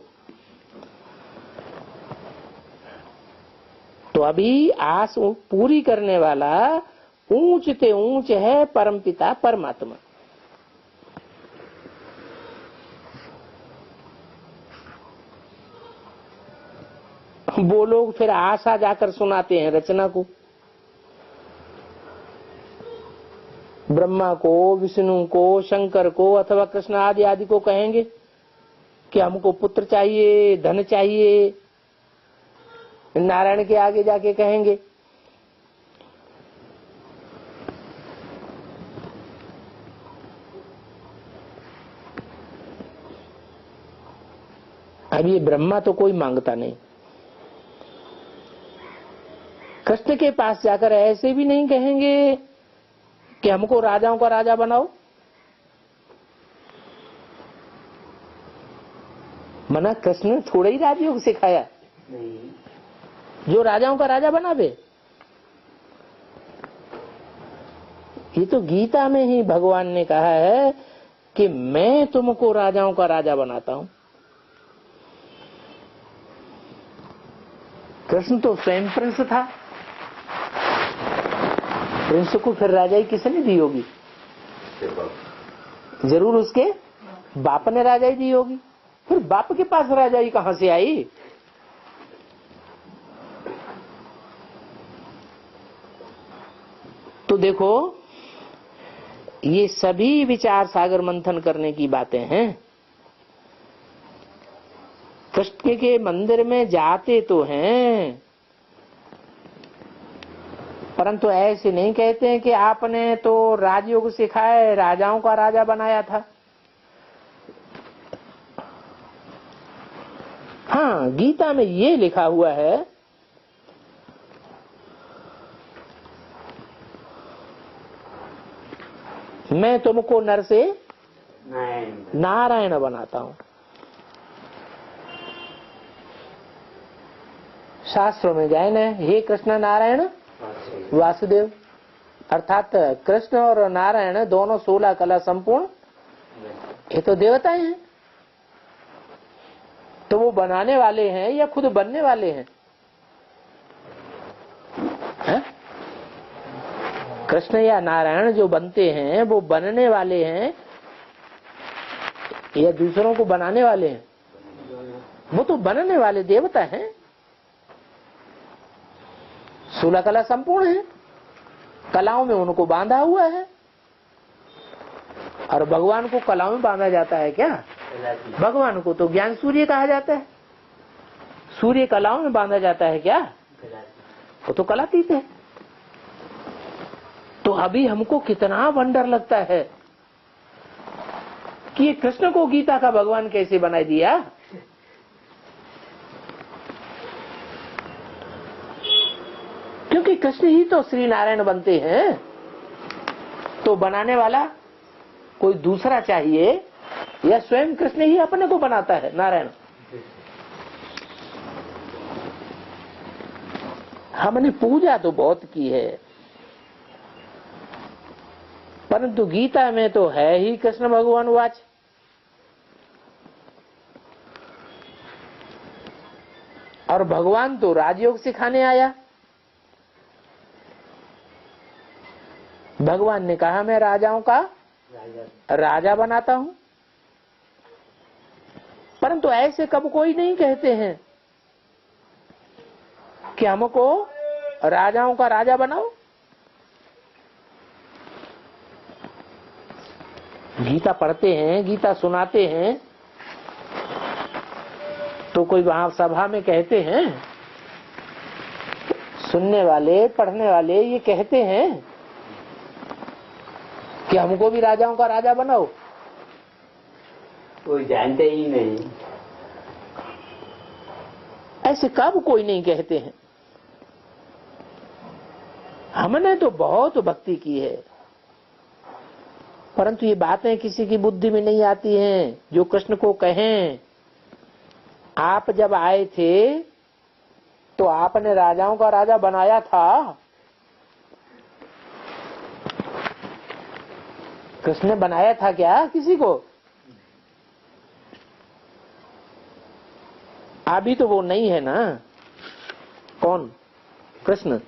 तो अभी आस पूरी करने वाला ऊंच ते ऊंच है परमपिता परमात्मा। वो लोग फिर आशा जाकर सुनाते हैं रचना को, ब्रह्मा को, विष्णु को, शंकर को अथवा कृष्ण आदि आदि को कहेंगे कि हमको पुत्र चाहिए, धन चाहिए। नारायण के आगे जाके कहेंगे अब ये ब्रह्मा तो कोई मांगता नहीं। कृष्ण के पास जाकर ऐसे भी नहीं कहेंगे कि हमको राजाओं का राजा बनाओ। मना कृष्ण ने थोड़ा ही राजयोग सिखाया जो राजाओं का राजा बनावे। ये तो गीता में ही भगवान ने कहा है कि मैं तुमको राजाओं का राजा बनाता हूं। कृष्ण तो स्वयं प्रिंस था, प्रिंस को फिर राजाई किसने दी होगी? जरूर उसके बाप ने राजाई दी होगी। फिर बाप के पास राजाई कहां से आई? तो देखो, ये सभी विचार सागर मंथन करने की बातें हैं। कृष्ण के मंदिर में जाते तो हैं, परंतु ऐसे नहीं कहते हैं कि आपने तो राजयोग सिखाए, राजाओं का राजा बनाया था। हाँ, गीता में ये लिखा हुआ है, मैं तुमको नर से नारायण बनाता हूं। शास्त्रों में गायन है, हे कृष्ण नारायण वासुदेव, अर्थात कृष्ण और नारायण दोनों 16 कला संपूर्ण, ये तो देवताएं हैं। तो वो बनाने वाले हैं या खुद बनने वाले हैं? कृष्ण या नारायण जो बनते हैं वो बनने वाले हैं या दूसरों को बनाने वाले हैं? वो तो बनने वाले देवता हैं। 16 कला संपूर्ण है, कलाओं में उनको बांधा हुआ है। और भगवान को कलाओं में बांधा जाता है क्या? भगवान को तो ज्ञान सूर्य कहा जाता है। सूर्य कलाओं में बांधा जाता है क्या? वो तो कलातीत है। तो अभी हमको कितना वंडर लगता है कि ये कृष्ण को गीता का भगवान कैसे बना दिया। क्योंकि कृष्ण ही तो श्री नारायण बनते हैं, तो बनाने वाला कोई दूसरा चाहिए या स्वयं कृष्ण ही अपने को बनाता है नारायण? हमने पूजा तो बहुत की है, परंतु गीता में तो है ही कृष्ण भगवान वाच। और भगवान तो राजयोग सिखाने आया। भगवान ने कहा मैं राजाओं का राजा बनाता हूं। परंतु ऐसे कब कोई नहीं कहते हैं कि हमको राजाओं का राजा बनाओ। गीता पढ़ते हैं, गीता सुनाते हैं, तो कोई वहां सभा में कहते हैं, सुनने वाले पढ़ने वाले ये कहते हैं कि हमको भी राजाओं का राजा बनाओ। कोई जानते ही नहीं। ऐसे कब कोई नहीं कहते हैं। हमने तो बहुत भक्ति की है, परंतु ये बातें किसी की बुद्धि में नहीं आती हैं जो कृष्ण को कहें आप जब आए थे तो आपने राजाओं का राजा बनाया था। कृष्ण ने बनाया था क्या किसी को? अभी तो वो नहीं है ना। कौन? कृष्ण।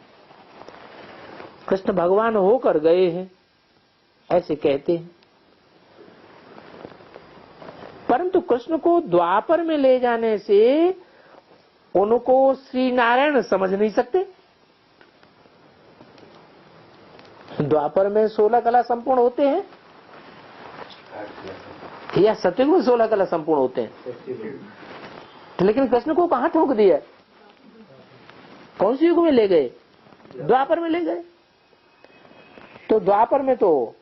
कृष्ण भगवान होकर गए हैं ऐसे कहते हैं। परंतु कृष्ण को द्वापर में ले जाने से उनको श्री नारायण समझ नहीं सकते। द्वापर में 16 कला संपूर्ण होते हैं या सतयुग में 16 कला संपूर्ण होते हैं? लेकिन कृष्ण को कहां ठोक दिया? कौन सी युग में ले गए? द्वापर में ले गए। तो द्वापर में तो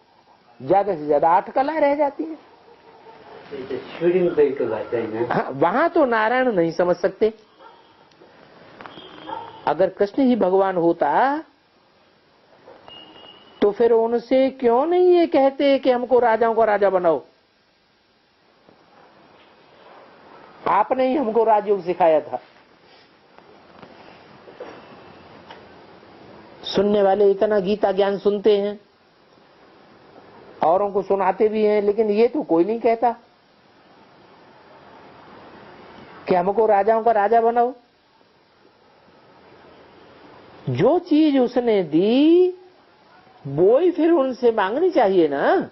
ज्यादा से ज्यादा 8 कलाएं रह जाती हैं। वहां तो नारायण नहीं समझ सकते। अगर कृष्ण ही भगवान होता तो फिर उनसे क्यों नहीं ये कहते कि हमको राजाओं का राजा बनाओ? आपने ही हमको राजयोग सिखाया था। सुनने वाले इतना गीता ज्ञान सुनते हैं, औरों को सुनाते भी हैं, लेकिन ये तो कोई नहीं कहता कि हमको राजाओं का राजा बनाओ। जो चीज उसने दी वो ही फिर उनसे मांगनी चाहिए ना।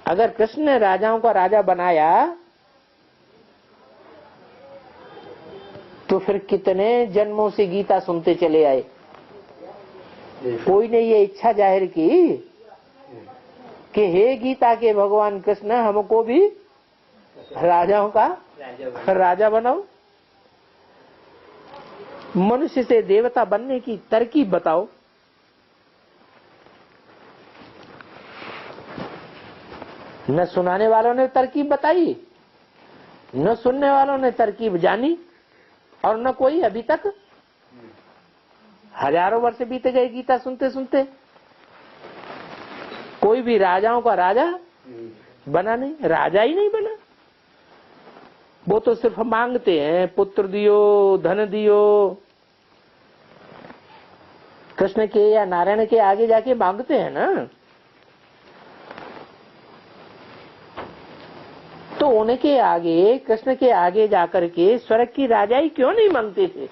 अगर कृष्ण ने राजाओं का राजा बनाया तो फिर कितने जन्मों से गीता सुनते चले आए। कोई ने ये इच्छा जाहिर की कि हे गीता के भगवान कृष्ण हमको भी राजाओं का राजा बनाओ। मनुष्य से देवता बनने की तरकीब बताओ। न सुनाने वालों ने तरकीब बताई, न सुनने वालों ने तरकीब जानी, और न कोई अभी तक। हजारों वर्ष बीत गए गीता सुनते सुनते, कोई भी राजाओं का राजा बना नहीं, राजा ही नहीं बना। वो तो सिर्फ मांगते हैं, पुत्र दियो, धन दियो। कृष्ण के या नारायण के आगे जाके मांगते हैं ना। तो उनके आगे, कृष्ण के आगे जाकर के स्वर्ग की राजाई क्यों नहीं मांगते थे?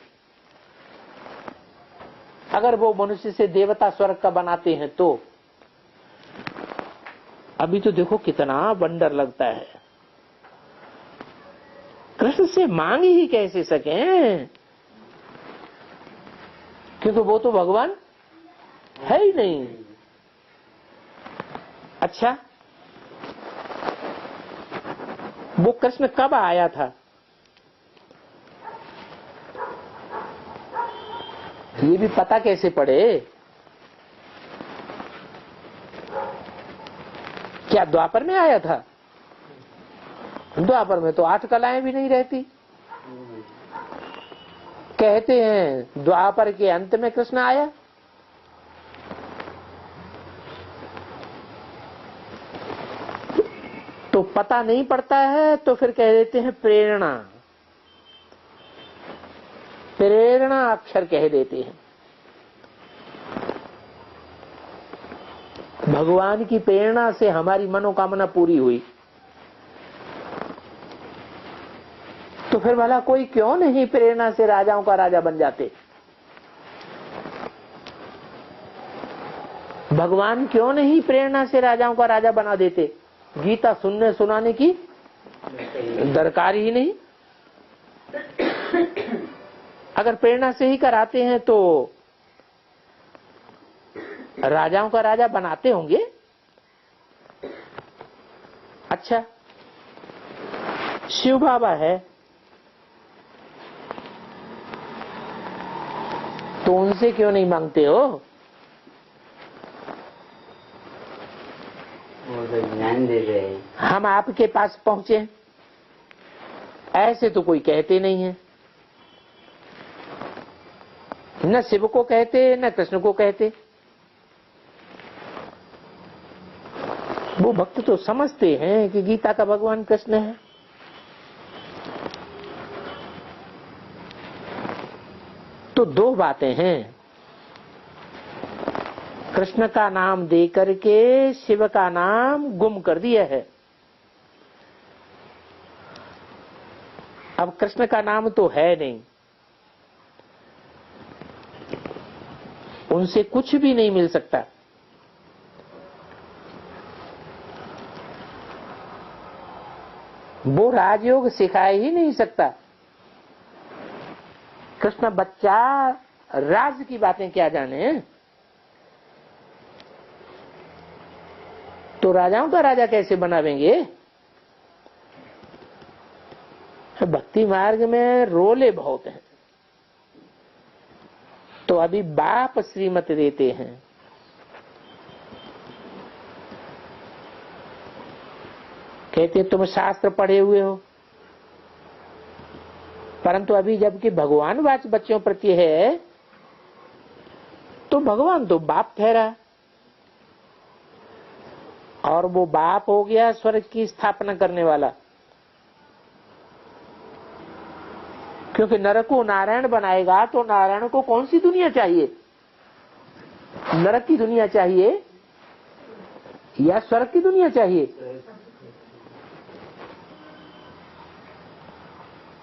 अगर वो मनुष्य से देवता स्वर्ग का बनाते हैं तो। अभी तो देखो कितना वंडर लगता है। कृष्ण से मांग ही कैसे सकें, क्योंकि वो तो भगवान है ही नहीं। अच्छा, वो कृष्ण कब आया था? ये भी पता कैसे पड़े? क्या द्वापर में आया था? द्वापर में तो 8 कलाएं भी नहीं रहती। कहते हैं द्वापर के अंत में कृष्ण आया। तो पता नहीं पड़ता है तो फिर कह देते हैं प्रेरणा। प्रेरणा अक्षर कह देते हैं। भगवान की प्रेरणा से हमारी मनोकामना पूरी हुई, तो फिर भला कोई क्यों नहीं प्रेरणा से राजाओं का राजा बन जाते? भगवान क्यों नहीं प्रेरणा से राजाओं का राजा बना देते? गीता सुनने सुनाने की दरकार ही नहीं। अगर प्रेरणा से ही कराते हैं तो राजाओं का राजा बनाते होंगे। अच्छा, शिव बाबा है तो उनसे क्यों नहीं मांगते हो? वो तो ज्ञान दे रहे हैं। हम आपके पास पहुंचे, ऐसे तो कोई कहते नहीं है, न शिव को कहते न कृष्ण को कहते। वो भक्त तो समझते हैं कि गीता का भगवान कृष्ण है। तो दो बातें हैं, कृष्ण का नाम दे करके शिव का नाम गुम कर दिया है। अब कृष्ण का नाम तो है नहीं, उनसे कुछ भी नहीं मिल सकता। वो राजयोग सिखा ही नहीं सकता। कृष्ण बच्चा राज की बातें क्या जाने, तो राजाओं का राजा कैसे बनावेंगे? भक्ति मार्ग में रोले बहुत हैं, तो अभी बाप श्रीमत देते हैं। कहते तुम शास्त्र पढ़े हुए हो, परंतु अभी जबकि भगवान वाच बच्चों प्रति है तो भगवान तो बाप ठहरा, और वो बाप हो गया स्वर्ग की स्थापना करने वाला। क्योंकि नरक को नारायण बनाएगा तो नारायण को कौन सी दुनिया चाहिए? नरक की दुनिया चाहिए या स्वर्ग की दुनिया चाहिए?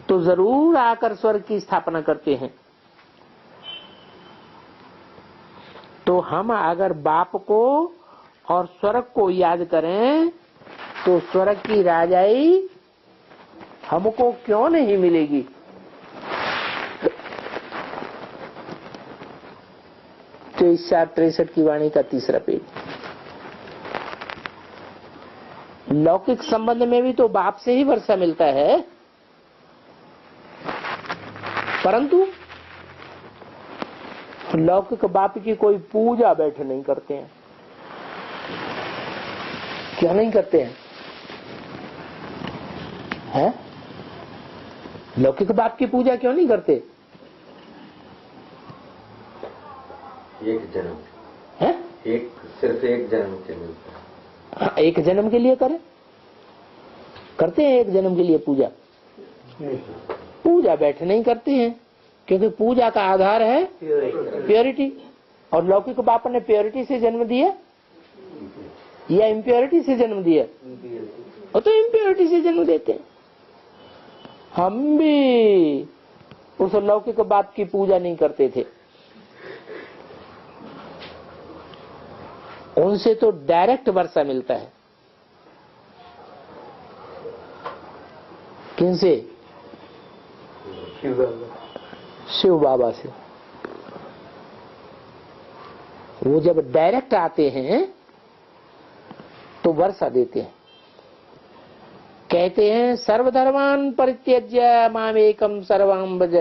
तो जरूर आकर स्वर्ग की स्थापना करते हैं। तो हम अगर बाप को और स्वर्ग को याद करें तो स्वर्ग की राजाई हमको क्यों नहीं मिलेगी? तो 63 की वाणी का तीसरा पेज। लौकिक संबंध में भी तो बाप से ही वर्षा मिलता है, परंतु लौकिक बाप की कोई पूजा बैठ नहीं करते हैं। क्यों नहीं करते हैं? हैं? लौकिक बाप की पूजा क्यों नहीं करते? एक जन्म है? सिर्फ एक जन्म के मिलता है। हाँ, एक जन्म के लिए करें, करते हैं एक जन्म के लिए पूजा? पूजा बैठ नहीं करते हैं, क्योंकि पूजा का आधार है प्योरिटी। और लौकिक बाप ने प्योरिटी से जन्म दिया या इम्प्योरिटी से जन्म दिया? और तो इम्प्योरिटी से जन्म देते हैं। हम भी उस लौकिक बाप की पूजा नहीं करते थे, उनसे तो डायरेक्ट वर्षा मिलता है। किनसे? शिव बाबा से। वो जब डायरेक्ट आते हैं तो वर्षा देते हैं। कहते हैं सर्वधर्मान परित्यज्य मामेकम सर्वं भज।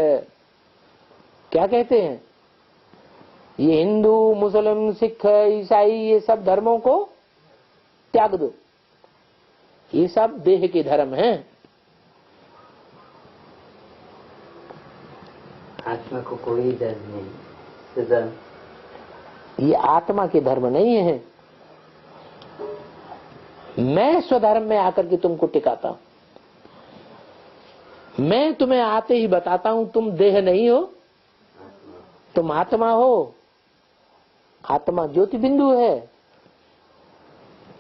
क्या कहते हैं? ये हिंदू मुस्लिम सिख ईसाई ये सब धर्मों को त्याग दो, ये सब देह के धर्म हैं। आत्मा को कोई दर्द नहीं, सदा ये आत्मा के धर्म नहीं है। मैं स्वधर्म में आकर के तुमको टिकाता हूं। मैं तुम्हें आते ही बताता हूं तुम देह नहीं हो, तुम आत्मा हो। आत्मा ज्योति बिंदु है,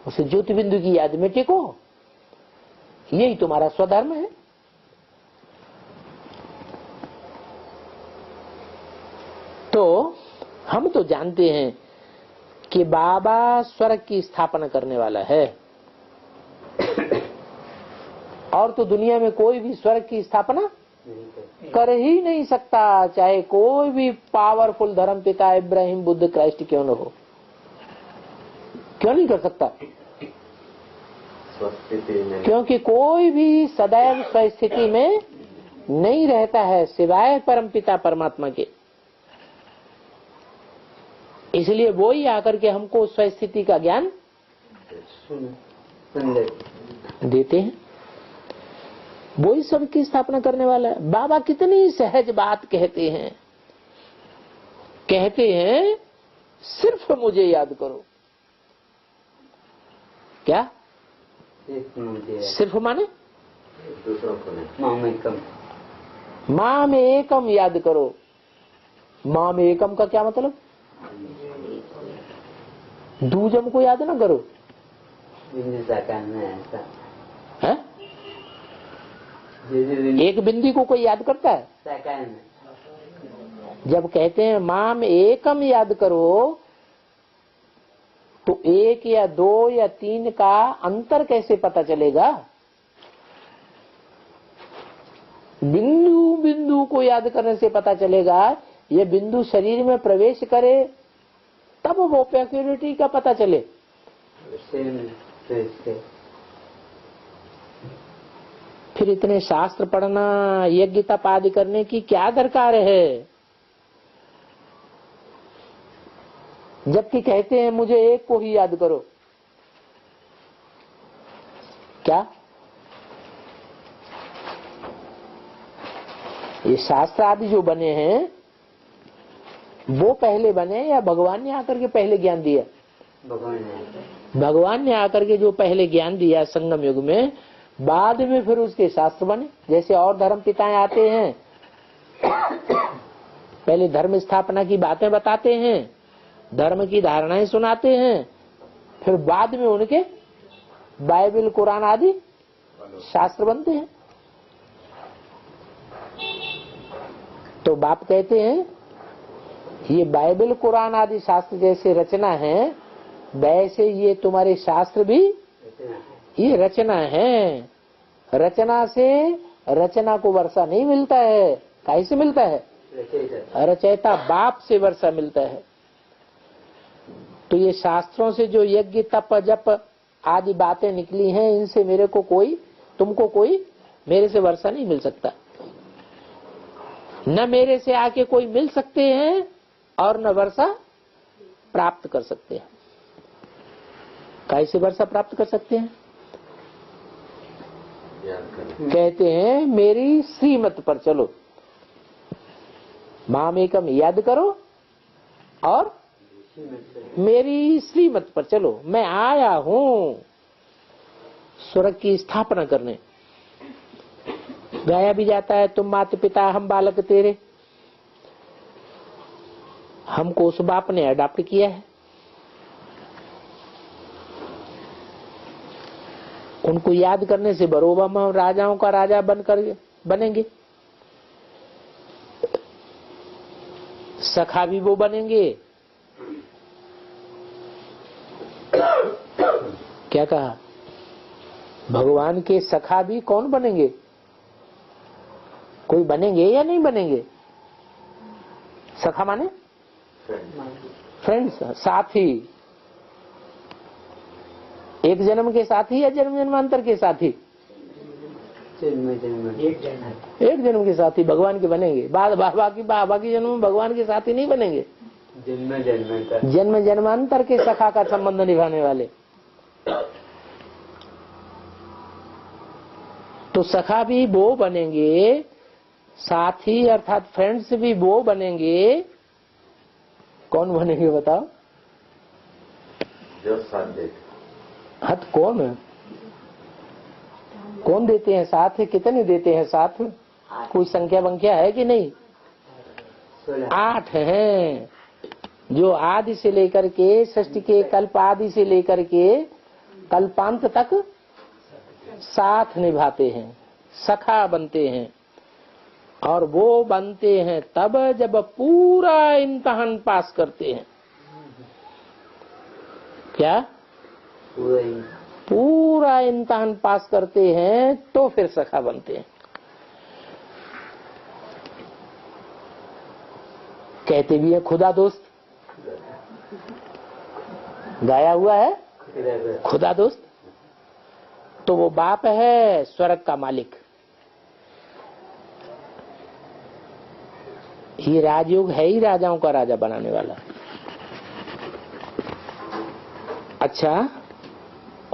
उसे ज्योति बिंदु की याद में टिको, यही तुम्हारा स्वधर्म है। तो हम तो जानते हैं कि बाबा स्वर्ग की स्थापना करने वाला है, और तो दुनिया में कोई भी स्वर्ग की स्थापना कर ही नहीं सकता, चाहे कोई भी पावरफुल धर्म पिता इब्राहिम बुद्ध क्राइस्ट क्यों न हो। क्यों नहीं कर सकता? क्योंकि कोई भी सदैव स्वस्थिति में नहीं रहता है सिवाय परमपिता परमात्मा के। इसलिए वो ही आकर के हमको स्वस्थिति का ज्ञान देते हैं। वो ही सबकी स्थापना करने वाला है। बाबा कितनी सहज बात कहते हैं, कहते हैं सिर्फ मुझे याद करो। क्या सिर्फ माने? दूसरों को नहीं। माम एकम याद करो। माम एकम का क्या मतलब? दूजम को याद ना करो है? एक बिंदी को कोई याद करता है? जब कहते हैं माम एकम याद करो, तो एक या दो या तीन का अंतर कैसे पता चलेगा? बिंदु बिंदु को याद करने से पता चलेगा। ये बिंदु शरीर में प्रवेश करे तब वो प्योरिटी का पता चले। फिर इतने शास्त्र पढ़ना, यज्ञ तप आदि करने की क्या दरकार है? जबकि कहते हैं मुझे एक को ही याद करो। क्या ये शास्त्र आदि जो बने हैं वो पहले बने या भगवान ने आकर के पहले ज्ञान दिया? भगवान ने आकर के जो पहले ज्ञान दिया संगम युग में, बाद में फिर उसके शास्त्र बने। जैसे और धर्म पिताएं आते हैं, पहले धर्म स्थापना की बातें बताते हैं, धर्म की धारणाएं सुनाते हैं, फिर बाद में उनके बाइबल कुरान आदि शास्त्र बनते हैं। तो बाप कहते हैं ये बाइबल कुरान आदि शास्त्र जैसे रचना है, वैसे ये तुम्हारे शास्त्र भी ये रचना है। रचना से रचना को वर्षा नहीं मिलता है। कैसे मिलता है? रचयिता बाप से वर्षा मिलता है। तो ये शास्त्रों से जो यज्ञ तप जप आदि बातें निकली हैं, इनसे मेरे को कोई, तुमको कोई मेरे से वर्षा नहीं मिल सकता। न मेरे से आके कोई मिल सकते हैं और न वर्षा प्राप्त कर सकते हैं। कैसे वर्षा प्राप्त कर सकते हैं? कहते हैं मेरी श्रीमत पर चलो, मामेकम याद करो और मेरी श्रीमत पर चलो। मैं आया हूं स्वर्ग की स्थापना करने। गाया भी जाता है तुम माता पिता हम बालक तेरे। हमको उस बाप ने अडॉप्ट किया है। उनको याद करने से बरोबर हम राजाओं का राजा बनकर बनेंगे, सखा भी वो बनेंगे। क्या कहा? भगवान के सखा भी कौन बनेंगे? कोई बनेंगे या नहीं बनेंगे? सखा माने फ्रेंड्स, साथी। एक जन्म के साथी या जन्म जन्मांतर के साथी? एक जन्म के साथी भगवान के बनेंगे। बाकी जन्म में भगवान के साथी नहीं बनेंगे। जन्म जन्मांतर के सखा का संबंध निभाने वाले। तो सखा भी वो बनेंगे, साथी अर्थात फ्रेंड्स भी वो बनेंगे। कौन बनेंगे बताओ? जो साथ देते। हद कौन है? कौन देते हैं साथ? कितने देते हैं साथ? कोई संख्या वंख्या है कि नहीं? 8 हैं जो आदि से लेकर के षष्ठी के कल्प आदि से लेकर के कल्पांत तक साथ निभाते हैं, सखा बनते हैं। और वो बनते हैं तब जब पूरा इम्तिहान पास करते हैं। क्या? पूरा इम्तिहान पास करते हैं तो फिर सखा बनते हैं। कहते भी है खुदा दोस्त, गाया हुआ है खुदा दोस्त। तो वो बाप है स्वर्ग का मालिक। ये राजयोग है ही राजाओं का राजा बनाने वाला। अच्छा,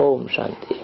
ओम शांति।